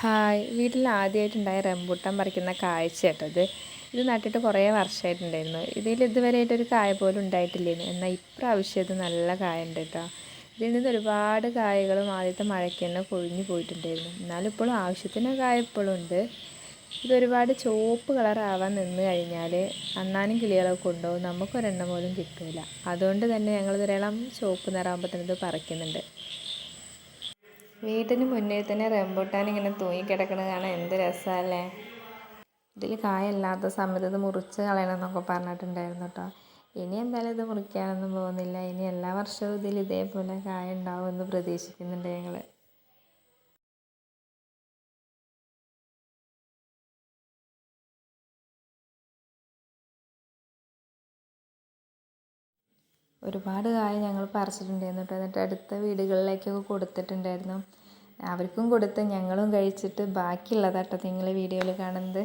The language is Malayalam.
ഹായ്, വീട്ടിൽ ആദ്യമായിട്ടുണ്ടായ റംബൂട്ടാൻ പറിക്കുന്ന കാഴ്ച കേട്ടോ ഇത് നട്ടിട്ട് കുറേ വർഷമായിട്ടുണ്ടായിരുന്നു. ഇതിൽ ഇതുവരെയായിട്ടൊരു കായ പോലും ഉണ്ടായിട്ടില്ലേനു. എന്നാൽ ഇപ്രാവശ്യം ഇത് നല്ല കായ ഉണ്ട് കേട്ടോ. ഇതിൽ നിന്ന് ഒരുപാട് കായകളും ആദ്യത്തെ മഴയ്ക്ക് തന്നെ കൊഴിഞ്ഞു പോയിട്ടുണ്ടായിരുന്നു. എന്നാലും ഇപ്പോഴും ആവശ്യത്തിന് കായ ഇപ്പോഴും ഉണ്ട്. ഇതൊരുപാട് ചുവപ്പ് കളറാവാൻ നിന്ന് കഴിഞ്ഞാൽ അണ്ണാനും കിളികളൊക്കെ കൊണ്ടുപോകും, നമുക്കൊരെണ്ണം പോലും കിട്ടില്ല. അതുകൊണ്ട് തന്നെ ഞങ്ങളിതൊരെണ്ണം ചുവപ്പ് നിറാകുമ്പോൾ തന്നെ ഇത് പറിക്കുന്നുണ്ട്. വീട്ടിന് മുന്നിൽ തന്നെ റംബൂട്ടാൻ ഇങ്ങനെ തൂങ്ങിക്കിടക്കുന്നത് കാണാൻ എന്ത് രസമല്ലേ. ഇതിൽ കായല്ലാത്ത സമയത്ത് ഇത് മുറിച്ച് കളയണം എന്നൊക്കെ പറഞ്ഞിട്ടുണ്ടായിരുന്നു കേട്ടോ. ഇനി എന്തായാലും ഇത് മുറിക്കാനൊന്നും പോകുന്നില്ല. ഇനി എല്ലാ വർഷവും ഇതിൽ ഇതേപോലെ കായ ഉണ്ടാവുമെന്ന് പ്രതീക്ഷിക്കുന്നുണ്ട് ഞങ്ങൾ. ഒരുപാട് കായ ഞങ്ങൾ പറിച്ചിട്ടുണ്ടായിരുന്നു കേട്ടോ. എന്നിട്ട് അടുത്ത വീടുകളിലേക്കൊക്കെ കൊടുത്തിട്ടുണ്ടായിരുന്നു. അവർക്കും കൊടുത്ത് ഞങ്ങളും കഴിച്ചിട്ട് ബാക്കിയുള്ളതാട്ടോ നിങ്ങൾ വീഡിയോയിൽ കാണുന്നത്.